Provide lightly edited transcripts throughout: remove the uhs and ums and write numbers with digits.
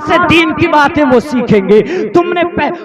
से दीन की बातें वो सीखेंगे। तुमने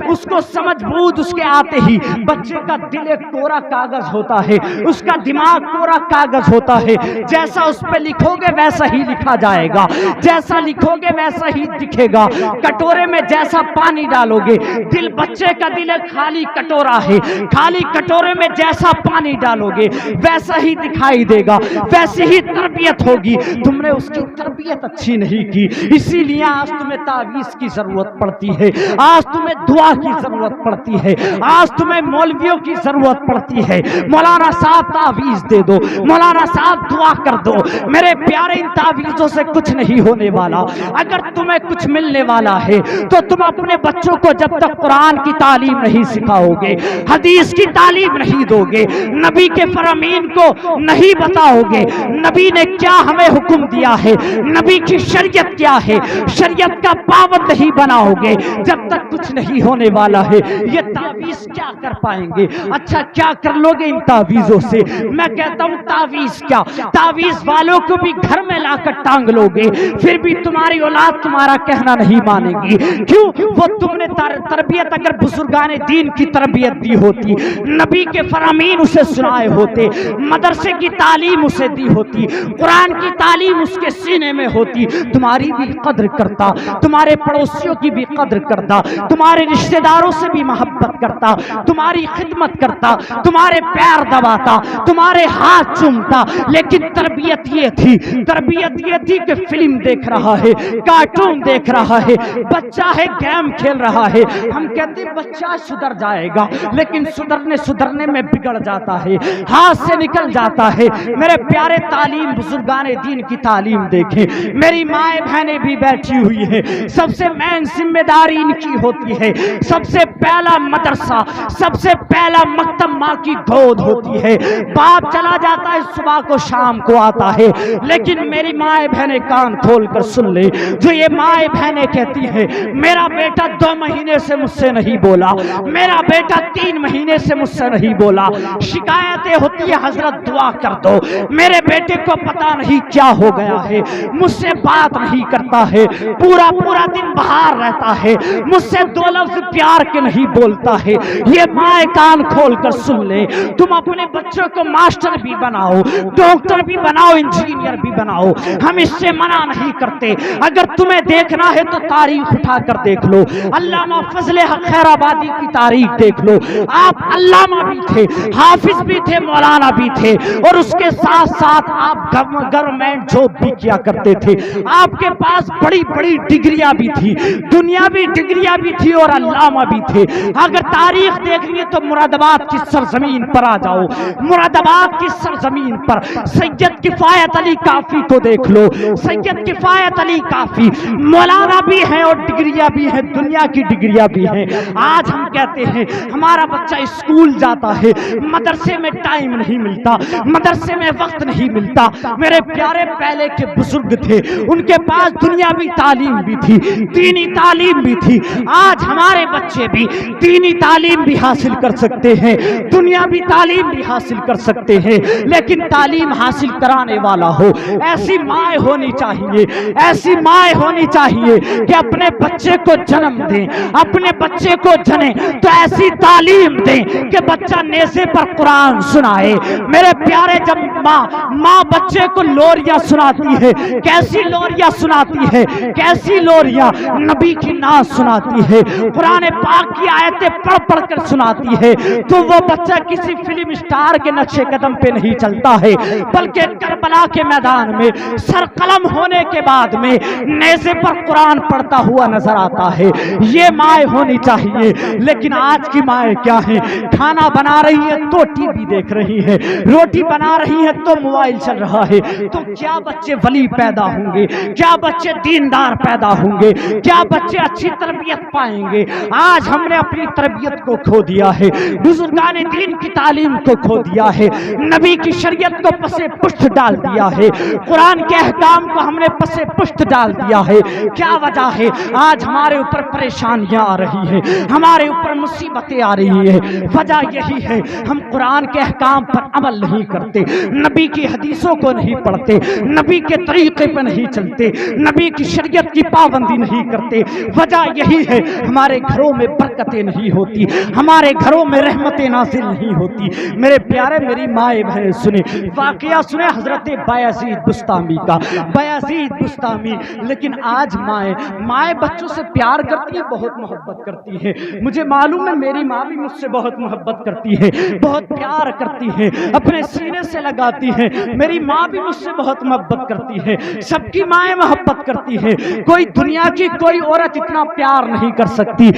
उसको समझ बूझ उसके आते ही, बच्चे का दिल एक कोरा कागज होता है, उसका दिमाग कोरा कागज होता है, जैसा उस पे लिखोगे वैसा ही लिखा जाएगा, जैसा लिखोगे वैसा ही दिखेगा। कटोरे में जैसा पानी डालोगे, दिल बच्चे का दिल एक खाली कटोरा है, खाली कटोरे में जैसा पानी डालोगे वैसा ही दिखाई देगा, वैसी ही तरबियत होगी। तुमने उसकी तरबियत अच्छी नहीं की, इसीलिए आज तुम्हें तावीज़ की जरूरत पड़ती है, आज तुम्हें दुआ की जरूरत पड़ती है, आज तुम्हें मौलवियों की जरूरत पड़ती है। मौलाना साहब तावीज़ दे दो, मौलाना साहब दुआ कर दो। मेरे प्यारे, इन तावीज़ों से कुछ नहीं होने वाला। अगर तुम्हें कुछ मिलने वाला है तो तुम अपने बच्चों को जब तक कुरान की तालीम नहीं सिखाओगे, हदीस की तालीम नहीं दोगे, नबी के फरमीन को नहीं बताओगे, नबी ने क्या हमें हुक्म दिया है, नबी की शरीयत क्या है, शरीयत का पाबंद नहीं बनाओगे, जब तक कुछ नहीं होने वाला है। ये तावीज़ क्या कर पाएंगे? अच्छा, क्या कर लोगे इन तावीज़ों से? मैं कहता हूँ तावीज़ क्या, तावीज़ वालों को भी घर में लाकर टांग लोगे, फिर भी तुम्हारी औलाद तुम्हारा कहना नहीं मानेगी। क्यों? वो तुमने तरबियत, अगर बुजुर्गाने दीन की तरबियत दी होती, नबी के फरामीन उसे सुनाए होते, मदरसे की तालीम उसे दी होती, कुरान की तालीम उसके सीने में होती, तुम्हारी भी कद्र करता, तुम्हारे पड़ोसियों की भी कद्र करता, तुम्हारे रिश्तेदारों से भी मोहब्बत करता, तुम्हारी खिदमत करता, तुम्हारे पैर दबाता, तुम्हारे हाथ चूमता। लेकिन तरबियत ये थी, तरबियत ये थी कि फिल्म देख रहा है, कार्टून देख रहा है, बच्चा है गेम खेल रहा है। हम कहते बच्चा सुधर जाएगा, लेकिन सुधरने में बिगड़ जाता है, हाथ से निकल जाता है। मेरे प्यारे, तालीम, बुजुर्गाने दीन की तालीम देखें। मेरी माए बहनें भी बैठी हुई है, सबसे मेन जिम्मेदारी इनकी होती है। सबसे पहला मदरसा, सबसे पहला मकतब माँ की गोद होती है। बाप चला जाता है, सुबह को शाम को आता है, लेकिन मेरी माए बहनें कान खोल कर सुन ले, जो ये माए बहनें कहती है, मेरा बेटा 2 महीने से मुझसे नहीं बोला, मेरा बेटा 3 महीने से मुझसे नहीं बोला, शिकायतें होती है, हजरत दुआ कर दो, मेरे बेटे को पता नहीं क्या हो गया है, मुझसे बात नहीं करता है, पूरा पूरा दिन बाहर रहता है, मुझसे 2 लफ्ज प्यार के नहीं बोलता है। ये माए कान खोल कर सुन ले, तुम अपने बच्चों को मास्टर भी बनाओ, डॉक्टर भी बनाओ, इंजीनियर भी बनाओ, हम इससे मना नहीं करते। अगर तुम्हें देखना है तो तारीख उठा कर देख लो, अल्लामा फजले हक खैराबादी की तारीख देख लो। आप अल्लामा भी थे, हाफिज भी थे, मौलाना भी थे, और उसके साथ साथ आप गवर्नमेंट जॉब भी किया करते थे। आपके पास बड़ी बड़ी डिग्रियां भी थी, दुनियावी डिग्रियां भी थी, और अल्लामा भी थे। अगर तारीख देखनी है तो मुरादाबाद की सरजमीन पर आ जाओ, मुरादाबाद की सरजमीन पर सैयद किफायत अली काफी को देख लो। सैयद किफायत अली काफी मौलाना भी हैं और डिग्रियां भी हैं, दुनिया की डिग्रियां भी हैं। आज हम कहते हैं हमारा बच्चा स्कूल जाता है, मदरसे में टाइम नहीं मिलता, मदरसे में वक्त नहीं मिलता। मेरे प्यारे, पहले के बुजुर्ग थे, उनके पास दुनियावी तालीम भी थी, दीनी तालीम भी थी। आज हमारे बच्चे भी दीनी तालीम भी हासिल कर सकते हैं, दुनियावी तालीम भी हासिल कर सकते हैं, लेकिन तालीम हासिल कराने वाला हो। ऐसी माए होनी चाहिए, ऐसी माए होनी चाहिए कि अपने बच्चे को जन्म दें, अपने बच्चे को जने तो ऐसी तालीम दें कि बच्चा नेज़े पर कुरान सुनाए। मेरे प्यारे, जब माँ बच्चे को लोरियां सुनाती है, कैसी लोरियां सुनाती है, कैसी लोरियां, नबी की नाज सुनाती है, कुरान पाक की आयतें पढ़ पढ़ कर सुनाती है, तो वो बच्चा किसी फिल्म स्टार के नक्शे कदम पे नहीं चलता है, बल्कि करबला के मैदान में सरकलम होने के बाद में नेज़े पर कुरान पढ़ता हुआ नजर आता है। ये माए होनी चाहिए। लेकिन आज की माए क्या है, खाना बना रही है तो टीवी देख रही है, रोटी बना रही है तो मोबाइल चल रहा है। तो क्या बच्चे वली पैदा होंगे, क्या बच्चे दीनदार पैदा होंगे, क्या बच्चे अच्छी तरबियत पाएंगे? आज हम हमने अपनी तरबियत को खो दिया है, बुजुर्गान दीन की तालीम को खो दिया है, नबी की शरीयत को पसे पुष्ट डाल दिया है, कुरान के अहकाम को हमने पसे पुष्ट डाल दिया है। क्या वजह है? आज हमारे ऊपर परेशानियां आ रही है, हमारे ऊपर मुसीबतें आ रही है। वजह यही है, हम कुरान के अहकाम पर अमल नहीं करते, नबी की हदीसों को नहीं पढ़ते, नबी के तरीके पर नहीं चलते, नबी की शरीयत की पाबंदी नहीं करते। वजह यही है, हमारे घरों में बरकतें नहीं होती, हमारे घरों में रहमतें नाज़िल नहीं होती। मेरे प्यारे, मेरी माए बहन सुने, वाकया सुने हजरत बायजीद बुस्तामी का। बायजीद बुस्तामी, लेकिन आज माए बच्चों से प्यार करती है, बहुत मोहब्बत करती है। मुझे मालूम है मेरी माँ भी मुझसे बहुत मोहब्बत करती है, बहुत प्यार करती है, अपने सीने से लगाती है। मेरी माँ भी मुझसे बहुत मोहब्बत करती है, सबकी माएँ मोहब्बत करती है। कोई दुनिया की कोई औरत इतना प्यार नहीं कर सकती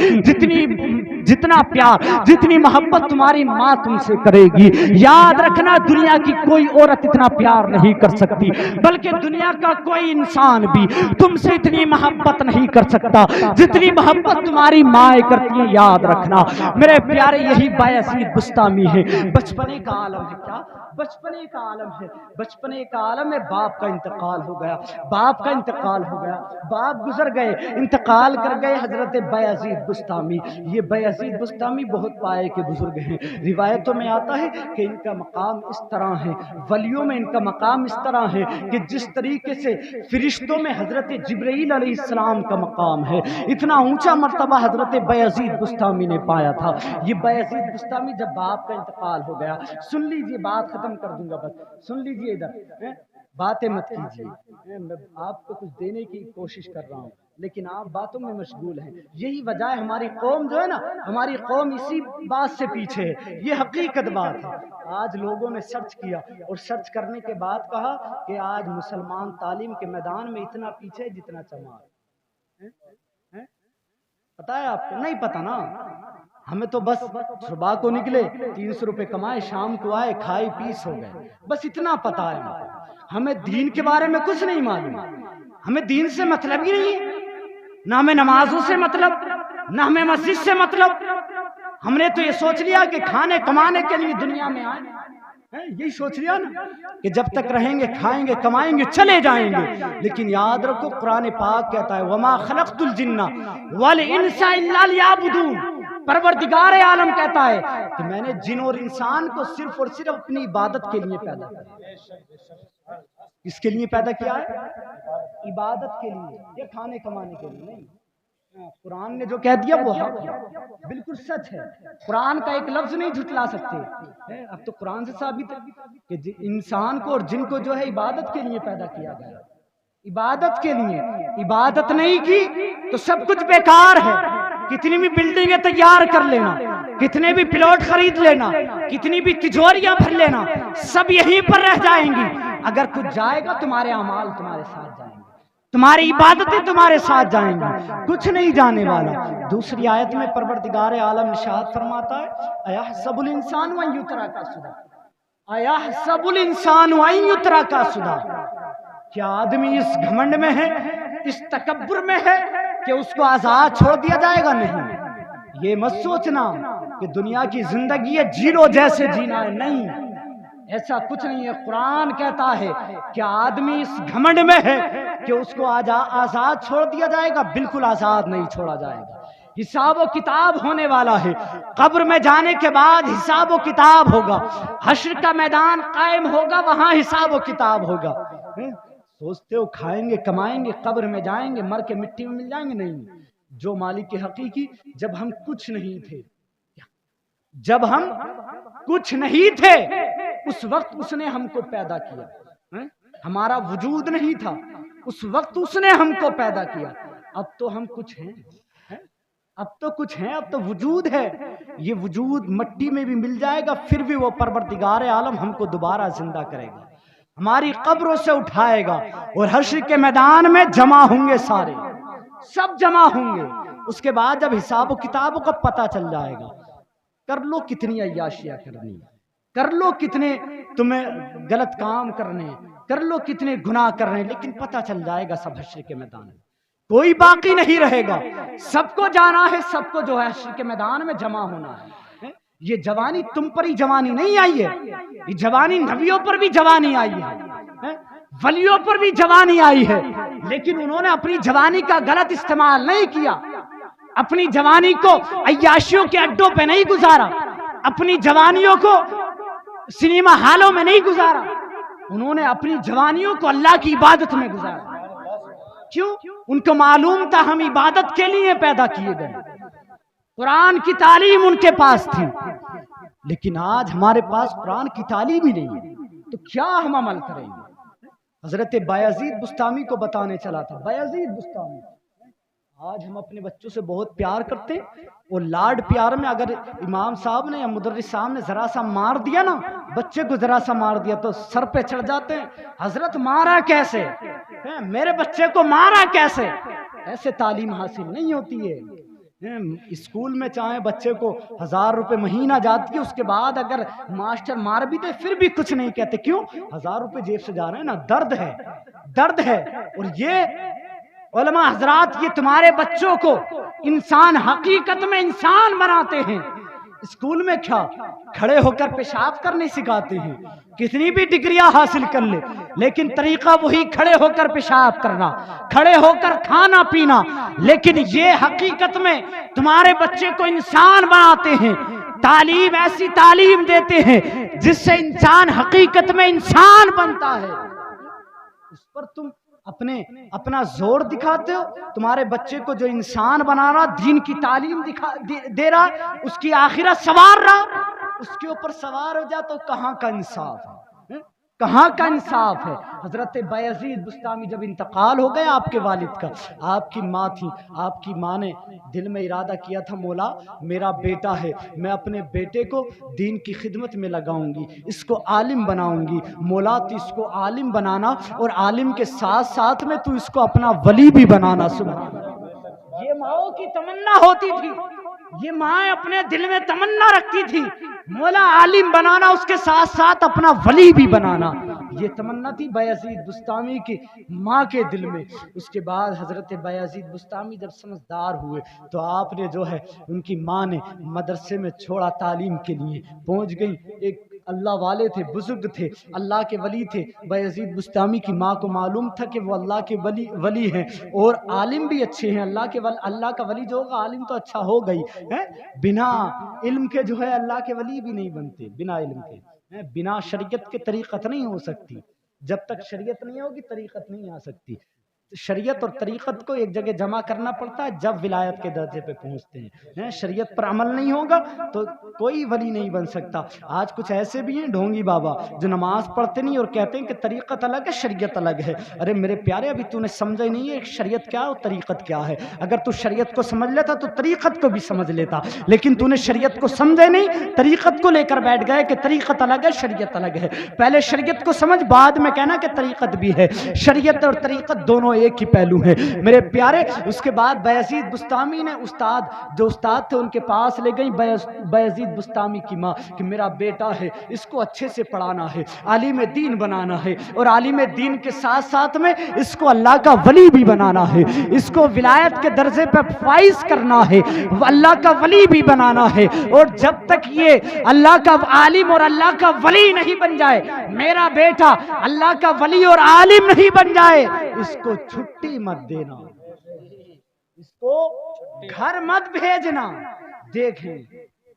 जितना प्यार, जितनी मोहब्बत तुम्हारी माँ तुमसे करेगी। याद रखना, दुनिया की कोई औरत इतना प्यार नहीं कर सकती, बल्कि दुनिया का कोई इंसान भी तुमसे इतनी मोहब्बत नहीं कर सकता जितनी मोहब्बत तुम्हारी माँ करती है। याद रखना मेरे प्यारे, यही बायजीद बुस्तामी है। बचपने का आलम है, क्या बचपने का आलम है, बचपने का आलम है। बाप का इंतकाल हो गया, बाप का इंतकाल हो गया, बाप गुजर गए, इंतकाल कर गए हजरत बायजीद बुस्तामी। ये बायजीद बुस्तामी बहुत पाए के बुजुर्ग हैं। रिवायतों में आता है कि इनका मकाम इस तरह है, वलियों में इनका मकाम इस तरह है कि जिस तरीके से फरिश्तों में हजरत जिब्रील अलैहिस्सलाम का मकाम है, इतना ऊंचा मर्तबा हजरत बायजीद बुस्तामी ने पाया था। ये बायजीद बुस्तामी जब बाप का इंतकाल हो गया, सुन लीजिए, बात खत्म कर दूंगा, बस सुन लीजिए, इधर बातें मत कीजिए, मैं आपको कुछ देने की कोशिश कर रहा हूँ लेकिन आप बातों में मशगूल हैं। यही वजह है, हमारी कौम जो है ना, हमारी कौम इसी बात से पीछे है। ये हकीकत बात है। आज लोगों ने सर्च किया और सर्च करने के बाद कहा कि आज मुसलमान तालीम के मैदान में इतना पीछे है जितना चमार है। पता है आपको? नहीं पता ना। हमें तो बस सुबह को निकले, 300 रुपए कमाए, शाम को आए, खाए पी सो गए, बस इतना पता है। हमें दीन के बारे में कुछ नहीं मालूम, हमें दीन से मतलब ही नहीं है, ना हमें नमाजों से मतलब, ना हमें मस्जिद से मतलब। हमने तो ये सोच लिया कि खाने कमाने के लिए दुनिया में आए, यही सोच लिया ना कि जब तक रहेंगे खाएंगे कमाएंगे चले जाएंगे। लेकिन याद रखो, कुरान पाक कहता है वमा खलक़तुल जिन्ना वल इंसा इल्ला लियअबुदून। परवरदिगार आलम कहता है कि मैंने जिन और इंसान को सिर्फ और सिर्फ अपनी इबादत के लिए पैदा किया। किसके लिए पैदा किया है? इबादत के लिए, या खाने कमाने के लिए नहीं। कुरान ने जो कह दिया वो हक है, बिल्कुल सच है। कुरान का एक लफ्ज नहीं झुटला सकते। अब तो कुरान से साबित है कि इंसान को और जिनको जो है इबादत के लिए पैदा किया गया, इबादत के लिए। इबादत नहीं की तो सब कुछ बेकार है। कितनी भी बिल्डिंगें तैयार कर लेना, कितने भी प्लॉट खरीद लेना, कितनी भी तिजोरियां भर लेना, सब यहीं पर रह जाएंगी। अगर कुछ जाएगा, तुम्हारे अमाल तुम्हारे साथ जाएंगे, तुम्हारी इबादतें तुम्हारे साथ जाएंगी, कुछ नहीं जाने वाला। दूसरी आयत में परवरदिगार आलम इरशाद फरमाता है अयहसबुल इंसान व युतरका सुदा, अयहसबुल इंसान व युतरका सुदा। क्या आदमी इस घमंड में है, इस तकब्बुर में है कि उसको आजाद छोड़ दिया जाएगा? नहीं, ये मत सोचना कि दुनिया की जिंदगी है जी लो जैसे जीना है, नहीं, ऐसा कुछ नहीं है। कुरान कहता है कि आदमी इस घमंड में है कि उसको आजाद छोड़ दिया जाएगा, बिल्कुल आजाद नहीं छोड़ा जाएगा। हिसाब व किताब होने वाला है, कब्र में जाने के बाद हिसाब व किताब होगा, हश्र का मैदान कायम होगा, वहां हिसाब व किताब होगा। सोचते हो खाएंगे कमाएंगे कब्र में जाएंगे मर के मिट्टी में मिल जाएंगे? नहीं। जो मालिक के हकीकी, जब हम कुछ नहीं थे, जब हम कुछ नहीं थे उस वक्त उसने हमको पैदा किया, हमारा वजूद नहीं था, उस वक्त उसने हमको पैदा किया। अब तो हम कुछ हैं, अब तो कुछ हैं, अब तो वजूद है। ये वजूद मट्टी में भी मिल जाएगा, फिर भी वो परवरदिगार आलम हमको दोबारा जिंदा करेगा, हमारी कब्रों से उठाएगा और हश्र के मैदान में जमा होंगे, सारे सब जमा होंगे। उसके बाद जब हिसाब किताबों का पता चल जाएगा, कर लो कितनी अय्याशियां करनी, कर लो कितने तुम्हें गलत काम करने, कर लो कितने गुनाह करने, लेकिन पता चल जाएगा सब हश्र के मैदान में। کوئی باقی نہیں رہے گا، سب کو جانا ہے، سب کو جو ہے حشر کے میدان میں جمع ہونا ہے۔ یہ جوانی تم پر ہی جوانی نہیں آئی ہے، یہ جوانی نبیوں پر بھی جوانی آئی ہے، ولیوں پر بھی جوانی آئی ہے، لیکن انہوں نے اپنی جوانی کا غلط استعمال نہیں کیا، اپنی جوانی کو عیاشیوں کے اڈوں پہ نہیں گزارا، اپنی جوانیوں کو سنیما ہالوں میں نہیں گزارا، انہوں نے اپنی جوانیوں کو اللہ کی عبادت میں گزارا۔ کیوں؟ ان کو معلوم تھا ہم عبادت کے لیے پیدا کیے گئے، قرآن کی تعلیم ان کے پاس تھی، لیکن آج ہمارے پاس قرآن کی تعلیم ہی نہیں ہے، تو کیا ہم عمل کریں گے؟ حضرت بایزید بستامی کو بتانے چلا تھا، بایزید بستامی، آج ہم اپنے بچوں سے بہت پیار کرتے، وہ لاڈ پیار میں اگر امام صاحب نے یا مدرس صاحب نے ذرا سا مار دیا نا، بچے کو ذرا سا مار دیا تو سر پہ چڑھ جاتے ہیں، حضرت مارا کیسے، میرے بچے کو مارا کیسے؟ ایسے تعلیم حاصل نہیں ہوتی ہے۔ اسکول میں چاہے بچے کو 1000 روپے مہینہ جاتی ہے، اس کے بعد اگر ماسٹر مار بھی دے پھر بھی کچھ نہیں کہتے، کیوں؟ 1000 روپے جیب سے جا رہے ہیں نا، درد ہے، درد ہے۔ اور یہ علماء حضرات یہ تمہارے بچوں کو انسان حقیقت میں انسان بناتے ہیں، اسکول میں کیا کھڑے ہو کر پیشاب کرنے سکھاتے ہیں، کتنی بھی ڈگریاں حاصل کر لے لیکن طریقہ وہی کھڑے ہو کر پیشاب کرنا، کھڑے ہو کر کھانا پینا، لیکن یہ حقیقت میں تمہارے بچے کو انسان بناتے ہیں، تعلیم ایسی تعلیم دیتے ہیں جس سے انسان حقیقت میں انسان بنتا ہے۔ اس پر تم اپنا زور دکھاتے ہو، تمہارے بچے کو جو انسان بنا رہا، دین کی تعلیم دے رہا، اس کی آخرت سوار رہا، اس کے اوپر سوار ہو جا تو کہاں کا انصاف ہے، کہاں کا انصاف ہے؟ حضرت بایزید بستامی جب انتقال ہو گیا آپ کے والد کا، آپ کی ماں تھی، آپ کی ماں نے دل میں ارادہ کیا تھا، مولا میرا بیٹا ہے، میں اپنے بیٹے کو دین کی خدمت میں لگاؤں گی، اس کو عالم بناؤں گی، مولا تو اس کو عالم بنانا اور عالم کے ساتھ ساتھ میں تو اس کو اپنا ولی بھی بنانا۔ سبحان اللہ، یہ ماؤں کی تمنا ہوتی تھی، یہ ماں اپنے دل میں تمنا رکھتی تھی، مولا عالم بنانا، اس کے ساتھ ساتھ اپنا ولی بھی بنانا، یہ تمنا تھی بایزید بستامی کی ماں کے دل میں۔ اس کے بعد حضرت بایزید بستامی جب سمجھدار ہوئے تو آپ نے جو ہے ان کی ماں نے مدرسے میں چھوڑا، تعلیم کے لیے پہنچ گئی، ایک اللہ والے تھے، بزرگ تھے، اللہ کے ولی تھے۔ بایزید بستامی کی ماں کو معلوم تھا کہ وہ اللہ کے ولی ہیں اور عالم بھی اچھے ہیں، اللہ کا ولی جو ہوگا عالم تو اچھا ہوگا ہی، بنا علم کے جو ہے اللہ کے ولی بھی نہیں بنتے، بنا علم کے، بنا شریعت کے طریقت نہیں ہو سکتی، جب تک شریعت نہیں ہوگی طریقت نہیں آ سکتی۔ شریعت اور طریقت کو ایک جگہ جمع کرنا پڑتا ہے جب ولایت کے درجے پہ پہنچتے ہیں۔ شریعت پر عمل نہیں ہوگا تو کوئی ولی نہیں بن سکتا۔ آج کچھ ایسے بھی ہیں ڈھونگی بابا جو نماز پڑھتے نہیں اور کہتے ہیں کہ طریقت الگ ہے شریعت الگ ہے۔ ارے میرے پیارے، ابھی تو نے سمجھا ہی نہیں ہے شریعت کیا اور طریقت کیا ہے۔ اگر تو شریعت کو سمجھ لیتا تو طریقت کو بھی سمجھ لیتا، لیکن تو نے شریعت کو سمجھے نہیں، طریقت کو لے کر بیٹھ گئے کہ طریقت الگ ہے شریعت الگ ہے۔ پہلے شریعت کو سمجھ، بعد میں کہنا کہ طریقت بھی ہے۔ شریعت اور طریقت دونوں ایک ہی پہلو ہیں میرے پیارے۔ اس کے بعد بایزید بستامی نے جو استاد تھے ان کے پاس لے گئی بایزید بستامی کی ماں کہ میرا بیٹا ہے، اس کو اچھے سے پڑھانا ہے، عالم دین بنانا ہے، اور عالم دین کے ساتھ ساتھ میں اس کو اللہ کا ولی بھی بنانا ہے، اس کو ولایت کے درجے پر فائز کرنا ہے، اللہ کا ولی بھی بنانا ہے۔ اور جب تک یہ اللہ کا عالم اور اللہ کا ولی نہیں بن جائے، میرا بیٹا اللہ کا ولی اور عالم نہیں بن جائے، اس کو چھٹی مت دینا، اس کو گھر مت بھیجنا۔ دیکھیں،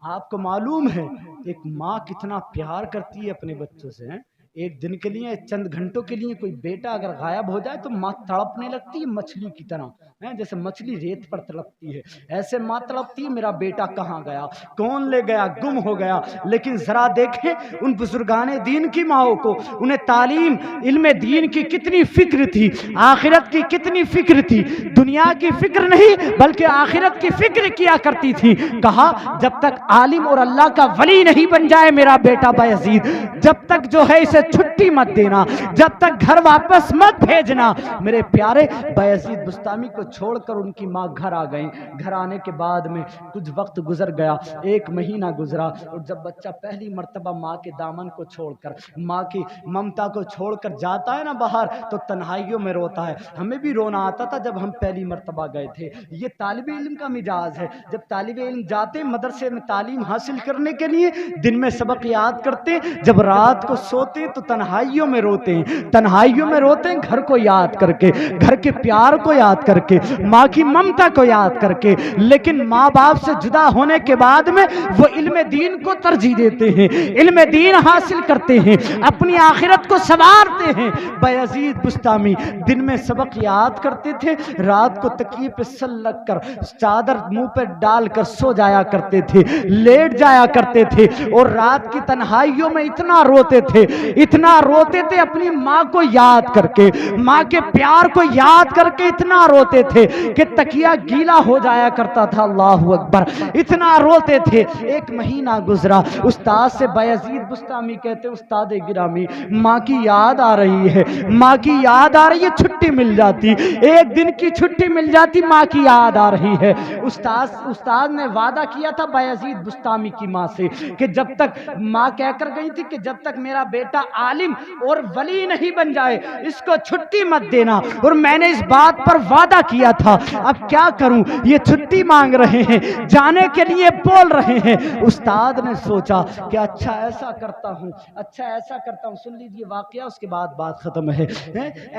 آپ کو معلوم ہے ایک ماں کتنا پیار کرتی ہے اپنے بچوں سے، ایک دن کے لیے، چند گھنٹوں کے لیے کوئی بیٹا اگر غائب ہو جائے تو ماں تڑپنے لگتی ہے مچھلی کی طرح، جیسے مچھلی ریت پر تڑپتی ہے، ایسے ماں تڑپتی ہے میرا بیٹا کہاں گیا، کون لے گیا، گم ہو گیا۔ لیکن ذرا دیکھیں ان بزرگان دین کی ماؤں کو، انہیں تعلیم علم دین کی کتنی فکر تھی، آخرت کی کتنی فکر تھی، دنیا کی فکر نہیں بلکہ آخرت کی فکر کیا کرتی تھی۔ کہا جب تک عالم اور اللہ کا ولی نہیں بن جائے میرا بیٹا بایزید، جب تک جو ہے اسے छुट्टी मत देना, जब तक घर वापस मत भेजना। मेरे प्यारे बायजीद बुस्तामी को छोड़कर उनकी माँ घर आ गई। घर आने के बाद में कुछ वक्त गुजर गया, 1 महीना गुजरा, और जब बच्चा पहली मर्तबा माँ के दामन को छोड़कर, माँ की ममता को छोड़कर जाता है ना बाहर, तो तन्हाइयों में रोता है। हमें भी रोना आता था जब हम पहली मर्तबा गए थे। ये तालिब इल्म का मिजाज है। जब तालिब इल्म जाते मदरसे में तालीम हासिल करने के लिए, दिन में सबक याद करते, जब रात को सोते तो तन्हाइयों में रोते हैं, तन्हाइयों में रोते हैं, घर को याद करके, घर के प्यार को याद करके, माँ की ममता को याद करके। लेकिन माँ बाप से जुदा होने के बाद में वो इल्म दीन को तरजीह देते हैं, इल्म दीन हासिल करते हैं, अपनी आखिरत को संवारते हैं। बायजीद बुस्तामी दिन में सबक याद करते थे, रात को तकिए पे सर लग कर, चादर मुंह पे डालकर सो जाया करते थे, लेट जाया करते थे, और रात की तन्हाइयों में इतना रोते थे, इतना रोते थे, अपनी माँ को याद करके, माँ के प्यार को याद करके इतना रोते थे कि तकिया गीला हो जाया करता था। अल्लाहु अकबर, इतना रोते थे। 1 महीना गुजरा। उस्ताद से बायजीद बुस्तामी कहते, उस्ताद गिरामी, माँ की याद आ रही है, माँ की याद आ रही है, छुट्टी मिल जाती, 1 दिन की छुट्टी मिल जाती, माँ की याद आ रही है। उस्ताद ने वादा किया था बायजीद बुस्तामी की माँ से कि जब तक, माँ कहकर गई थी कि जब तक मेरा बेटा आलिम और वली नहीं बन जाए इसको छुट्टी मत देना, और मैंने इस बात पर वादा किया था। अब क्या करूं, ये छुट्टी मांग रहे हैं, जाने के लिए बोल रहे हैं। उस्ताद ने सोचा कि अच्छा ऐसा करता हूं, अच्छा ऐसा करता हूं, सुन लीजिए वाकया, उसके बाद बात खत्म है।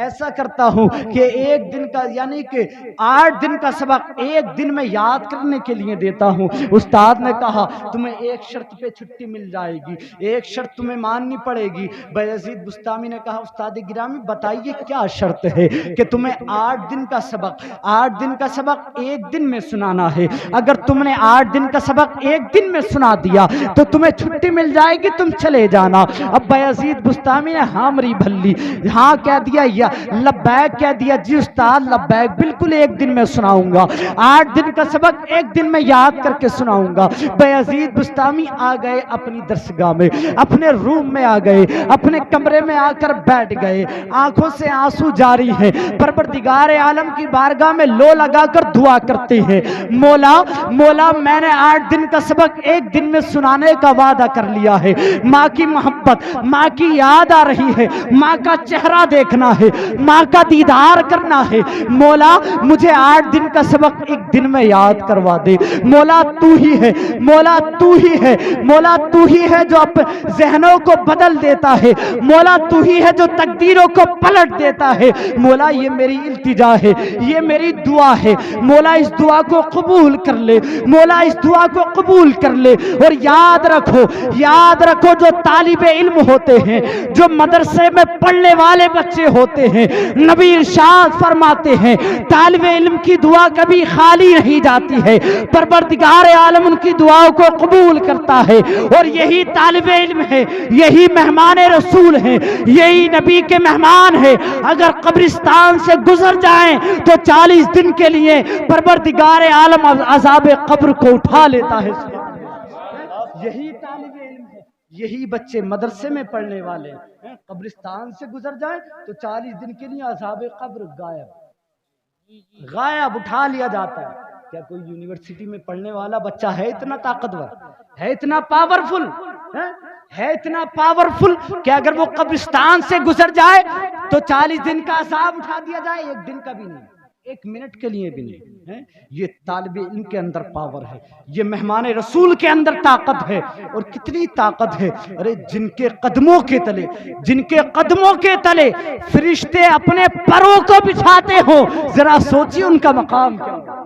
ऐसा करता हूं कि 1 दिन का, यानी कि 8 दिन का सबक 1 दिन में याद करने के लिए देता हूं। उस्ताद ने कहा तुम्हें एक शर्त पे छुट्टी मिल जाएगी, एक शर्त तुम्हें माननी पड़ेगी। बायजीद बुस्तामी ने कहा उस्ताद गिरामी बताइए क्या शर्त है कि तुम्हें 8 दिन का सबक, 8 दिन का सबक 1 दिन में सुनाना है। अगर तुमने 8 दिन का सबक 1 दिन में सुना दिया तो तुम्हें छुट्टी मिल जाएगी, तुम चले जाना। अब बायजीद बुस्तामी ने हाँ मरी भल्ली, हाँ कह दिया, या लब्बैक कह दिया, जी उस्ताद लब्बैक, बिल्कुल 1 दिन में सुनाऊंगा, 8 दिन का सबक 1 दिन में याद करके सुनाऊंगा। बायजीद बुस्तामी आ गए अपनी दरसगाह में, अपने रूम में आ गए, अपने कमरे में आकर बैठ गए, आंखों से आंसू जारी है, परवरदिगार आलम की बारगाह में लो लगाकर दुआ करते हैं, मौला मौला मैंने 8 दिन का सबक 1 दिन में सुनाने का वादा कर लिया है। माँ की मोहब्बत, माँ की याद आ रही है, माँ का चेहरा देखना है, माँ का दीदार करना है। मौला मुझे 8 दिन का सबक 1 दिन में याद करवा दे। मौला तू ही है, मौला तू ही है, मौला तू ही है जो ज़हनों को बदल देता है, मौला तू ही है जो तकदीरों को पलट देता है। मौला ये मेरी इल्तिजा है, ये मेरी दुआ है, मौला इस दुआ को कबूल कर ले, मौला इस दुआ को कबूल कर ले। और याद रखो, याद रखो, जो तालिबे इल्म होते हैं, जो मदरसे में पढ़ने वाले बच्चे होते हैं, नबी इरशाद फरमाते हैं तालिबे इल्म की दुआ कभी खाली नहीं जाती है, परवरदिगार आलम उनकी दुआओं को कबूल करता है। और यही तालिबे इल्म है, यही मेहमान रसूल है, यही नबी के मेहमान है। अगर कब्रिस्तान से गुजर जाएं तो 40 दिन के लिए परवरदिगार आलम अज़ाब कब्र को उठा लेता है। यही तालिबे इल्म है, यही बच्चे मदरसे में पढ़ने वाले हैं, कब्रिस्तान से गुजर जाएं तो 40 दिन के लिए अज़ाब कब्र गायब उठा लिया जाता है। क्या कोई यूनिवर्सिटी में पढ़ने वाला बच्चा है इतना ताकतवर, है इतना पावरफुल, है इतना पावरफुल कि अगर वो कब्रिस्तान से गुजर जाए तो 40 दिन का अज़ाब उठा दिया जाए, 1 दिन का भी नहीं, 1 मिनट के लिए भी नहीं है। ये तालिबे इल्म के अंदर पावर है, ये मेहमान रसूल के अंदर ताकत है। और कितनी ताकत है, अरे जिनके कदमों के तले, जिनके कदमों के तले फरिश्ते अपने परों को बिछाते हो, जरा सोचिए उनका मकाम क्या होगा।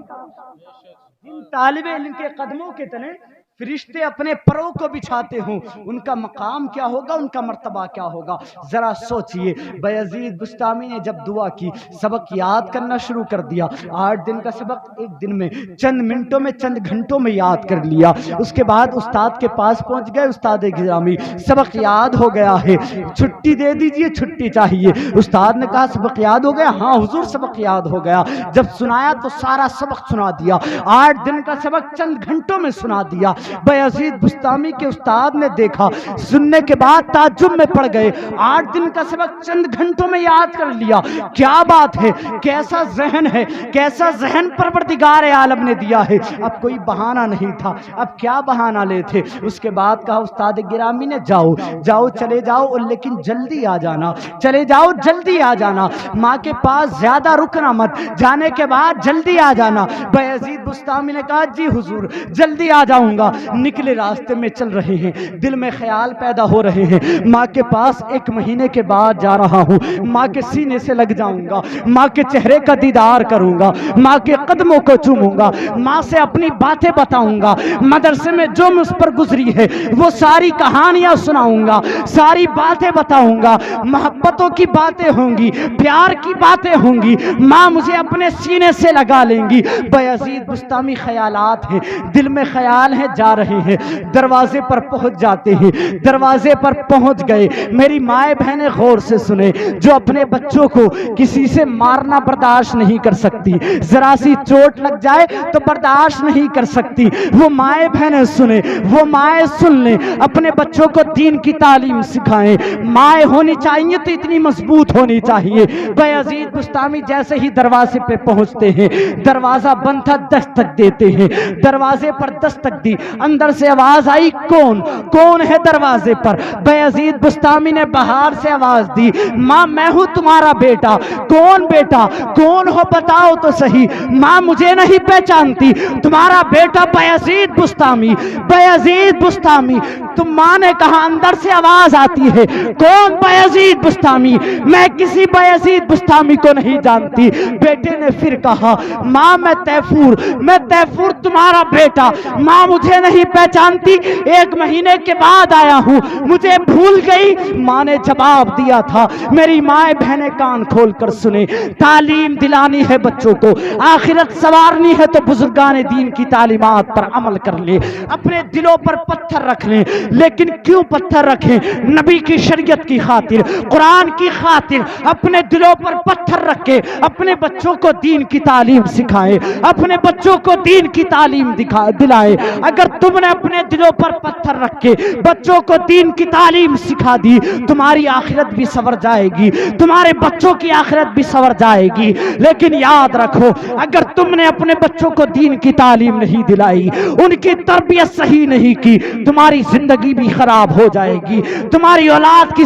जिन तालिबे इल्म के कदमों के तले फरिश्ते अपने परों को बिछाते हों, उनका मकाम क्या होगा, उनका मर्तबा क्या होगा, जरा सोचिए। बायजीद बुस्तामी ने जब दुआ की, सबक याद करना शुरू कर दिया। 8 दिन का सबक 1 दिन में, चंद मिनटों में, चंद घंटों में याद कर लिया। उसके बाद उस्ताद के पास पहुंच गए, उस्ताद गिरामी सबक याद हो गया है, छुट्टी दे दीजिए, छुट्टी चाहिए। उस्ताद ने कहा सबक याद हो गया? हाँ हुजूर सबक याद हो गया। जब सुनाया तो सारा सबक सुना दिया, 8 दिन का सबक चंद घंटों में सुना दिया। bayazid bustami کے استاد نے دیکھا, سننے کے بعد تعجب میں پڑ گئے. 8 دن کا سبق چند گھنٹوں میں یاد کر لیا. کیا بات ہے, کیسا ذہن ہے, کیسا ذہن پروردگار عالم نے دیا ہے. اب کوئی بہانہ نہیں تھا, اب کیا بہانہ لے تھے. اس کے بعد کہا استاد گرامی نے جاؤ جاؤ چلے جاؤ لیکن جلدی آ جانا, چلے جاؤ جلدی آ جانا, ماں کے پاس زیادہ رکنا مت, جانے کے بعد جلدی آ جانا. بایزید بستامی نے کہا جی حضور جلدی آ جاؤں گا. نکلے راستے میں چل رہے ہیں, دل میں خیال پیدا ہو رہے ہیں, ماں کے پاس 1 مہینے کے بعد جا رہا ہوں, ماں کے سینے سے لگ جاؤں گا, ماں کے چہرے کا دیدار کروں گا, ماں کے قدموں کو چوموں گا, ماں سے اپنی باتیں بتاؤں گا, مدرسے میں جو مجھ پر گزری ہے وہ ساری کہانیاں سناؤں گا, ساری باتیں بتاؤں گا, محبتوں کی باتیں ہوں گی, پیار کی باتیں ہوں گی, ماں مجھے اپنے سینے سے لگا لیں گی. بایزید بستامی خیالات ہیں, دل میں خیال ہیں, جا رہے ہیں, دروازے پر پہنچ جاتے ہیں. دروازے پر پہنچ گئے. میری مائیں بہنیں غور سے سنیں, جو اپنے بچوں کو کسی سے مارنا برداشت نہیں کر سکتی, ذرا سی چوٹ لگ جائے تو برداشت نہیں کر سکتی, وہ مائیں بہنیں سنیں, وہ مائیں سن لیں, اپنے بچوں کو دین کی تعلیم سکھائیں. مائیں ہونی چاہیے تو اتنی مضبوط ہونی چاہیے. بایزید بستامی جیسے ہی دروازے پہ پہنچتے ہیں, دروازہ بند تھا, دستک دیتے ہیں, دروازے پر دستک دی, اندر سے آواز آئی کون کون ہے دروازے پر. بایزید بستامی نے باہر سے آواز دی, ماں میں ہوں تمہارا بیٹا. کون بیٹا, کون ہو بتاؤ تو صحیح. ماں مجھے نہیں پہچانتی, تمہارا بیٹا بایزید بستامی. بایزید بستامی. تم ماں نے کہا اندر سے آواز آتی ہے کون بایزید بستامی. میں کسی بایزید بستامی کو نہیں جانتی. بیٹے نے پھر کہا ماں میں تیفور تمہارا بیٹا. ماں مجھے نہیں پہچانتی, 1 مہینے کے بعد آیا ہوں, مجھے بھول گئی. ماں نے جواب دیا تھا. میری مائیں بہنیں کان کھول کر سنیں, تعلیم دلانی ہے بچوں کو, آخرت سوارنی ہے تو بزرگان دین کی تعلیمات پر عمل کر لیں. اپنے دلوں پر پتھر رکھ لیں, لیکن کیوں پتھر رکھیں؟ نبی کی شریعت کی خاطر, قرآن کی خاطر اپنے دلوں پر پتھر رکھ کے اپنے بچوں کو دین کی تعلیم سکھائیں, اپنے بچوں کو دین کی تعلیم دلائیں. اگر تم نے اپنے دلوں پر پتھر رکھ کے بچوں کو دین کی تعلیم سکھا دی, تمہاری آخرت بھی سنور جائے گی, تمہارے بچوں کی آخرت بھی سنور جائے گی. لیکن یاد رکھو, اگر تم نے اپنے بچوں کو دین کی تعلیم نہیں دلائی, ان کی تربیت صحیح نہیں کی, تمہاری زندگی بھی خراب ہو جائے گی, تمہاری اولاد کی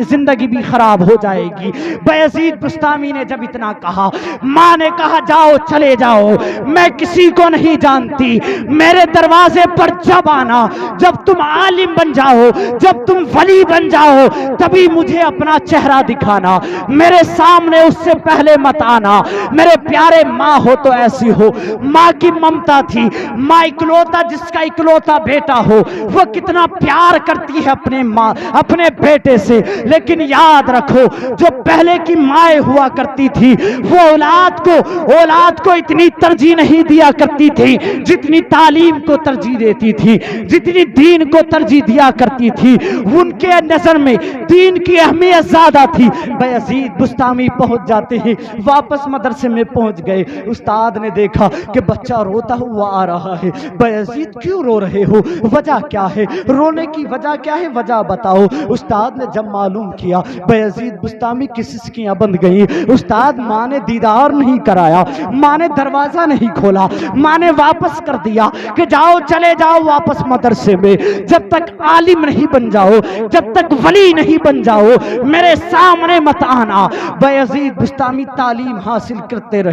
زندگی بھی خراب ہو جائے گی. بایزید بستامی نے جب اتنا کہا, ماں نے کہا جاؤ چلے جاؤ, میں کسی کو نہیں جانتی, میرے دروازے پر جب آنا, جب تم عالم بن جاؤ, جب تم ولی بن جاؤ, تبھی مجھے اپنا چہرہ دکھانا, میرے سامنے اس سے پہلے مت آنا. میرے پیارے ماں ہو تو ایسی ہو, ماں کی ممتا تھی. ماں اکلوتا, جس کا اکلوتا بیٹا ہو, وہ کتنا پیار کرتی ہے اپنے بیٹے سے. لیکن یاد رکھو, جو پہلے کی مائیں ہوا کرتی تھی, وہ اولاد کو اتنی ترجیح نہیں دیا کرتی تھی جتنی تعلیم کو ترجیح دیتی تھی, جتنی دین کو ترجیح دیا کرتی تھی. ان کے نظر میں دین کی اہمیت زیادہ تھی. بایزید بستامی پہنچ جاتے ہیں, واپس مدرسے میں پہنچ گئے. استاد نے دیکھا کہ بچہ روتا ہوا آ رہا ہے. بایزید کیوں رو رہے ہو, وجہ کیا ہے, رونے کی وجہ کیا ہے, وجہ بتاؤ. استاد نے جب معلوم کیا, بایزید بستامی کی سسکیاں بند گئیں. استاد, ماں نے دیدار نہیں کرایا, ماں نے دروازہ نہیں کھولا, ماں نے واپس کر دیا کہ جاؤ چلے جاؤ واپس مدرسے میں. جب تک عالم نہیں بن جاؤ, جب تک ولی نہیں بن جاؤ, میرے سامنے مت آنا. بایزید بستامی تعلیم حاصل کرتے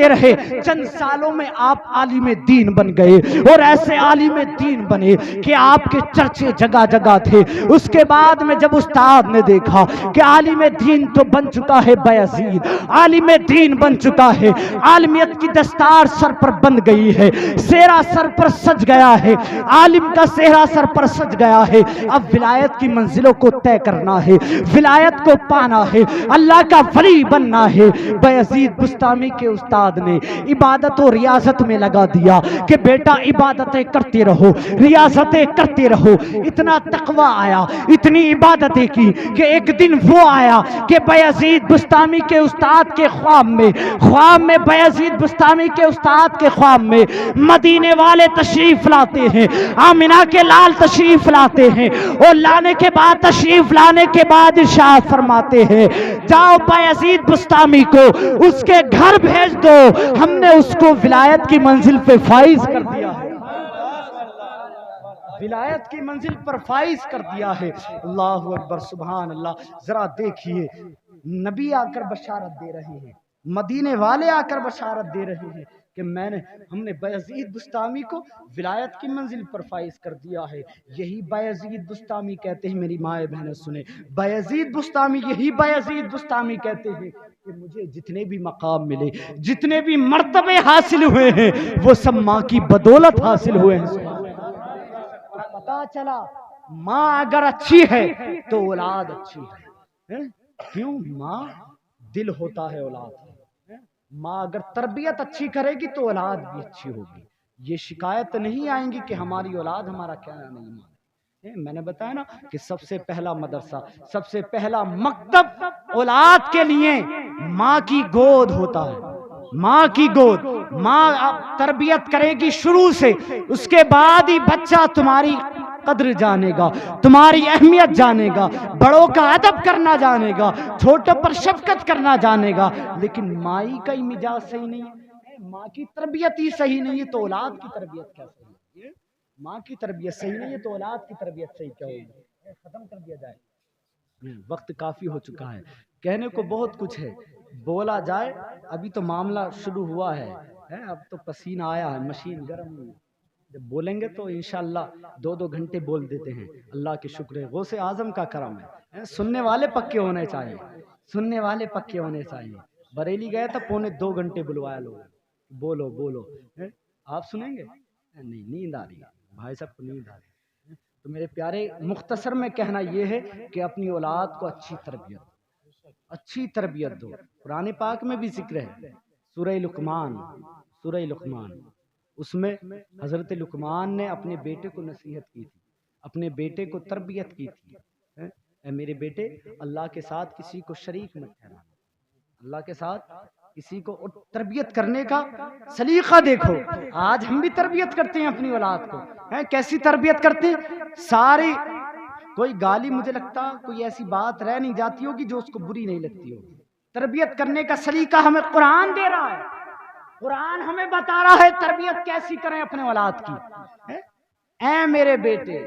رہے. چند سالوں میں آپ عالم دین بن گئے, اور ایسے عالم دین بنے کہ آپ کے چرچے جگہ جگہ تھے. اس کے بعد میں جب استاد نے دیکھا کہ عالم دین تو بن چکا ہے بایزید, عالم دین بن چکا ہے, عالمیت کی دستار سر پر بند گئی ہے, سہرا سر پر سج گیا ہے, عالم کا سہرا سر پر سج گیا ہے. اب ولایت کی منزلوں کو طے کرنا ہے, ولایت کو پانا ہے, اللہ کا ولی بننا ہے. بایزید بستامی کے استاد نے عبادت و ریاضت میں لگا دیا کہ بیٹا عبادتیں کرتے رہو, ریاضتیں کرتے करते रहो। इतना तकवा आया, इतनी इबादतें की कि एक दिन वो आया कि बायजीद बुस्तामी के उस्ताद के ख्वाब में बायजीद बुस्तामी के उस्ताद के ख्वाब में मदीने वाले तशरीफ लाते हैं, आमिना के लाल तशरीफ लाते हैं, और लाने के बाद तशरीफ लाने के बाद इरशाद फरमाते हैं, जाओ बायजीद बुस्तामी को उसके घर भेज दो, हमने उसको विलायत की मंजिल पे फाइज कर दिया है, विलायत की मंजिल पर फाइज कर दिया है। अल्लाहु अकबर, सुभान अल्लाह। जरा देखिए, नबी आकर बशारत दे रहे हैं, मदीने वाले आकर बशारत दे रहे हैं कि हमने बायजीद बुस्तामी को विलायत की मंजिल पर फाइज कर दिया है। यही बायजीद बुस्तामी कहते हैं, मेरी माए बहनें सुने, बायजीद बुस्तामी, यही बायजीद बुस्तामी कहते हैं कि मुझे जितने भी मकाम मिले, जितने भी मर्तबे हासिल हुए हैं, वो सब माँ की बदौलत हासिल हुए हैं। पता चला माँ अगर अच्छी है तो औलाद अच्छी है। क्यों? माँ दिल होता है औलाद है। माँ अगर तरबियत अच्छी करेगी तो औलाद भी अच्छी होगी। ये शिकायत नहीं आएंगी कि हमारी औलाद हमारा कहना नहीं माने। मैंने बताया ना कि सबसे पहला मदरसा, सबसे पहला मकतब औलाद के लिए माँ की गोद होता है। माँ की गोद, माँ तरबियत करेगी शुरू से, उसके बाद ही बच्चा तुम्हारी कद्र जानेगा, तुम्हारी अहमियत जानेगा, बड़ों का अदब करना जानेगा, छोटों पर शफकत करना जानेगा। लेकिन माई का ही मिजाज सही नहीं है, माँ की तरबियत ही सही नहीं है तो औलाद की तरबियत क्या सही है? माँ की तरबियत सही नहीं है तो औलाद की तरबियत सही क्या होगी? खत्म कर दिया जाए। वक्त काफी हो चुका है, कहने को बहुत कुछ है, बोला जाए। अभी तो मामला शुरू हुआ है, अब तो पसीना आया है, मशीन गर्म हुई। जब बोलेंगे तो इंशाअल्लाह 2-2 घंटे बोल देते हैं। अल्लाह के शुक्र है, गौसे आजम का करम है। सुनने वाले पक्के होने चाहिए, सुनने वाले पक्के होने चाहिए। बरेली गए तो 2.25 घंटे बुलवाया लोग, बोलो बोलो। आप सुनेंगे? नहीं, नींद आ रही है भाई साहब को, नींद आ रही है। तो मेरे प्यारे, मुख्तसर में कहना यह है कि अपनी औलाद को अच्छी तरबियत दो। कुरान पाक में भी जिक्र है, सूरह लुकमान, उसमें हजरत लुकमान ने अपने बेटे को नसीहत की थी, अपने बेटे को तरबियत की थी। ऐ मेरे बेटे, अल्लाह के साथ किसी को शरीक मत ठहराना, अल्लाह के साथ किसी को। तरबियत करने का सलीका देखो, आज हम भी तरबियत करते हैं अपनी औलाद को, कैसी तरबियत करते हैं? सारी कोई गाली, मुझे लगता कोई ऐसी बात रह नहीं जाती होगी जो उसको बुरी नहीं लगती होगी। तरबियत करने का सलीका हमें कुरान दे रहा है, कुरान हमें बता रहा है तरबियत कैसी करें अपने औलाद की। ऐ मेरे बेटे,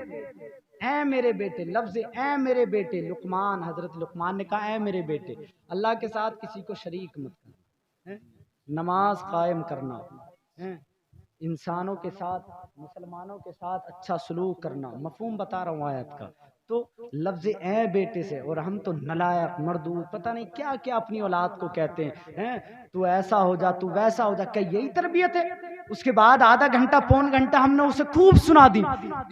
लफ्ज ऐ मेरे बेटे, लुकमान, हजरत लुकमान ने कहा ऐ मेरे बेटे, अल्लाह के साथ किसी को शरीक मत करना, नमाज कायम करना, इंसानों के साथ, मुसलमानों के साथ अच्छा सलूक करना। मफहूम बता रहा हूँ आयत का। तो लफ्ज ए बेटे से, और हम तो नलायक, मर्दूद, पता नहीं क्या क्या अपनी औलाद को कहते हैं, तू ऐसा हो जा, तू वैसा हो जा। क्या यही तरबियत है? उसके बाद आधा घंटा, 1.25 घंटा हमने उसे खूब सुना दी,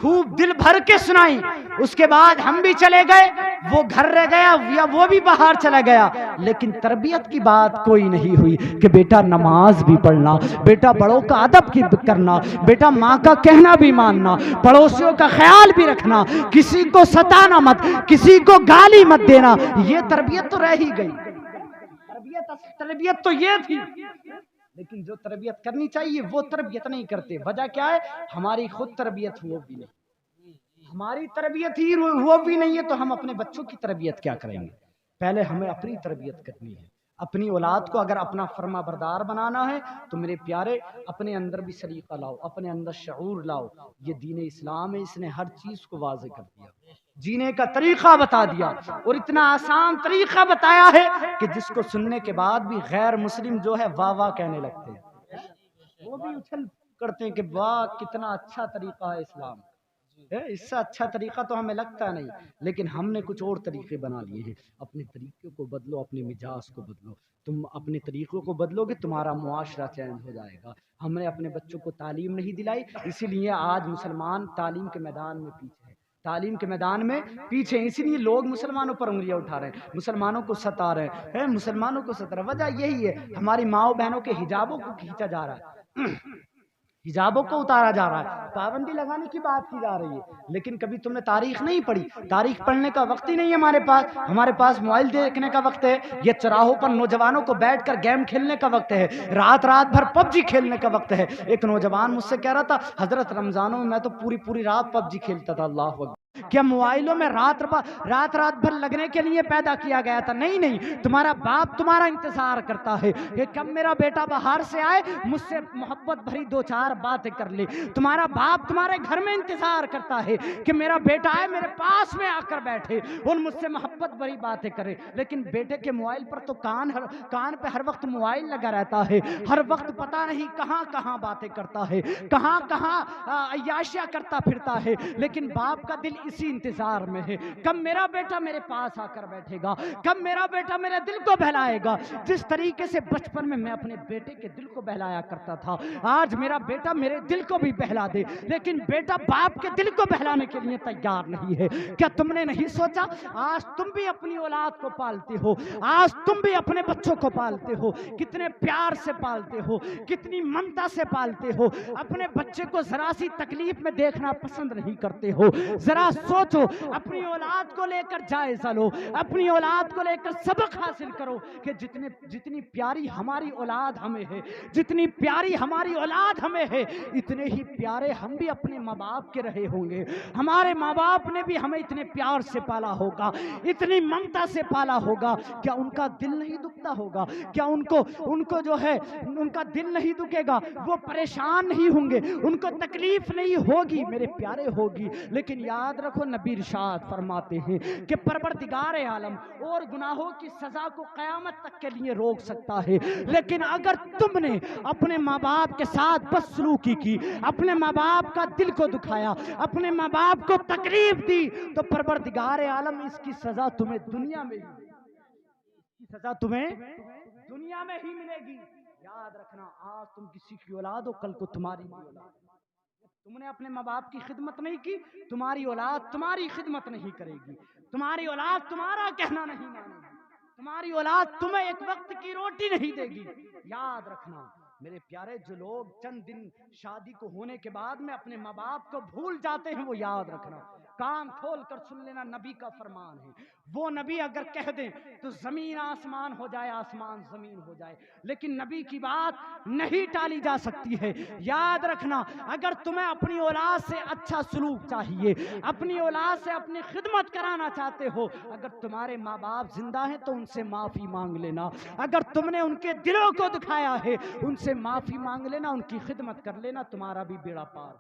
खूब दिल भर के सुनाई। उसके बाद हम भी चले गए, वो घर रह गया या वो भी बाहर चला गया, लेकिन तरबियत की बात कोई नहीं हुई कि बेटा नमाज भी पढ़ना, बेटा बड़ों का अदब की करना, बेटा माँ का कहना भी मानना, पड़ोसियों का ख्याल भी रखना, किसी को सताना मत, किसी को गाली मत देना। ये तरबियत तो रह ही गई। तरबियत तो ये थी, लेकिन जो तरबियत करनी चाहिए वो तरबियत नहीं करते। वजह क्या है? हमारी खुद तरबियत हुआ भी नहीं, हमारी तरबियत ही हुआ भी नहीं है, तो हम अपने बच्चों की तरबियत क्या करेंगे? पहले हमें अपनी तरबियत करनी है। अपनी औलाद को अगर अपना फर्मा बरदार बनाना है तो मेरे प्यारे, अपने अंदर भी सलीका लाओ, अपने अंदर शऊर लाओ। ये दीन इस्लाम है, इसने हर चीज को वाज़ेह कर दिया, जीने का तरीका बता दिया, और इतना आसान तरीका बताया है कि जिसको सुनने के बाद भी गैर मुस्लिम जो है वाह वाह कहने लगते हैं, वो भी उछल करते हैं कि वाह कितना अच्छा तरीका है इस्लाम। इससे अच्छा तरीका तो हमें लगता नहीं, लेकिन हमने कुछ और तरीके बना लिए हैं। अपने तरीके को बदलो, अपने मिजाज को बदलो। तुम अपने तरीकों को बदलोगे, तुम्हारा मुआशरा चेंज हो जाएगा। हमने अपने बच्चों को तालीम नहीं दिलाई, इसीलिए आज मुसलमान तालीम के मैदान में पीछे है, तालीम के मैदान में पीछे। इसीलिए लोग मुसलमानों पर उंगलियां उठा रहे हैं, मुसलमानों को सता रहे हैं, मुसलमानों को सता रहे। वजह यही है, हमारी माओ बहनों के हिजाबों को खींचा जा रहा है। حجابوں کو اتارا جا رہا ہے، پابندی لگانے کی بات کی جا رہی ہے، لیکن کبھی تم نے تاریخ نہیں پڑھی. تاریخ پڑھنے کا وقت ہی نہیں ہے ہمارے پاس موبائل دیکھنے کا وقت ہے، یہ چراہوں پر نوجوانوں کو بیٹھ کر گیم کھیلنے کا وقت ہے، رات بھر پب جی کھیلنے کا وقت ہے. ایک نوجوان مجھ سے کہہ رہا تھا حضرت رمضانوں میں تو پوری رات پب جی کھیلتا تھا. اللہ اکبر. کیا موبائلوں میں رات بھر لگنے کے لیے پیدا کیا گیا تھا؟ نہیں، تمہارا باپ تمہارا انتظار کرتا ہے کہ کب میرا بیٹا باہر سے آئے، مجھ سے محبت بھری 2-4 باتیں کر لے. تمہارا باپ تمہارے گھر میں انتظار کرتا ہے کہ میرا بیٹا آئے، میرے پاس میں آ کر بیٹھے اور مجھ سے محبت بھری باتیں کرے. لیکن بیٹے کے موبائل پر تو کان پہ ہر وقت موبائل لگا رہتا ہے، ہر وقت پتہ نہیں کہاں باتیں کرتا ہے، کہاں عیاشیاں کرتا پھرتا ہے. لیکن باپ کا دل اسی انتظار میں ہے، کب میرا بیٹا میرے پاس آ کر بیٹھے گا، کب میرا بیٹا میرے دل کو بہلائے گا. جس طریقے سے بچپن میں اپنے بیٹے کے دل کو بہلایا کرتا تھا، آج میرا بیٹا میرے دل کو بھی بہلا دے. لیکن بیٹا باپ کے دل کو بہلانے کے لیے تیار نہیں ہے. کیا تم نے نہیں سوچا آج تم بھی اپنی اولاد کو پالتے ہو، آج تم بھی اپنے بچوں کو پالتے ہو، کتنے پیار سے پالتے ہو، کتنی ممتا سے پالتے ہو، اپنے بچے کو ذرا سی تکلیف میں دیکھنا پسند نہیں کرتے ہو. ذرا سوچو، اپنی اولاد کو لے کر جائزہ لو، اپنی اولاد کو لے کر سبق حاصل کرو کہ جتنی پیاری ہماری اولاد ہمیں ہے، جتنی پیاری ہماری اولاد ہمیں ہے، اتنے ہی پیارے ہم بھی اپنے ماں باپ کے رہے ہوں گے. ہمارے ماں باپ نے بھی ہمیں اتنے پیار سے پالا ہوگا، اتنی ممتا سے پالا ہوگا. کیا ان کا دل نہیں دکھتا ہوگا؟ کیا ان کو جو ہے ان کا دل نہیں دکھے گا؟ وہ پریشان نہیں ہوں گے؟ ان کو تکلیف نہیں ہوگی؟ میرے پیارے ہوگی. لیکن یاد رکھو، نبی ارشاد فرماتے ہیں کہ پروردگار عالم اور گناہوں کی سزا کو قیامت تک کے لیے روک سکتا ہے، لیکن اگر تم نے اپنے ماں باپ کے ساتھ بدسلوکی کی، اپنے ماں باپ کا دل کو دکھایا، اپنے ماں باپ کو تکلیف دی، تو پروردگار عالم اس کی سزا تمہیں دنیا میں ہی ملے گی. یاد رکھنا، آج تم کسی کی اولاد ہو، کل کو تمہاری بھی اولاد. تم نے اپنے ماں باپ کی خدمت نہیں کی، تمہاری اولاد تمہاری خدمت نہیں کرے گی، تمہاری اولاد تمہارا کہنا نہیں مانے گی، تمہاری اولاد تمہیں ایک وقت کی روٹی نہیں دے گی. یاد رکھنا میرے پیارے، جو لوگ چند دن شادی کو ہونے کے بعد میں اپنے ماں باپ کو بھول جاتے ہیں، وہ یاد رکھنا، کان کھول کر سن لینا، نبی کا فرمان ہے. وہ نبی اگر کہہ دیں تو زمین آسمان ہو جائے، آسمان زمین ہو جائے، لیکن نبی کی بات نہیں ٹالی جا سکتی ہے. یاد رکھنا، اگر تمہیں اپنی اولاد سے اچھا سلوک چاہیے، اپنی اولاد سے اپنی خدمت کرانا چاہتے ہو، اگر تمہارے ماں باپ زندہ ہیں تو ان سے معافی مانگ لینا. اگر تم نے ان کے دلوں کو دکھایا ہے، ان سے معافی مانگ لینا، ان کی خدمت کر لینا، تمہارا بھی بیڑا پار.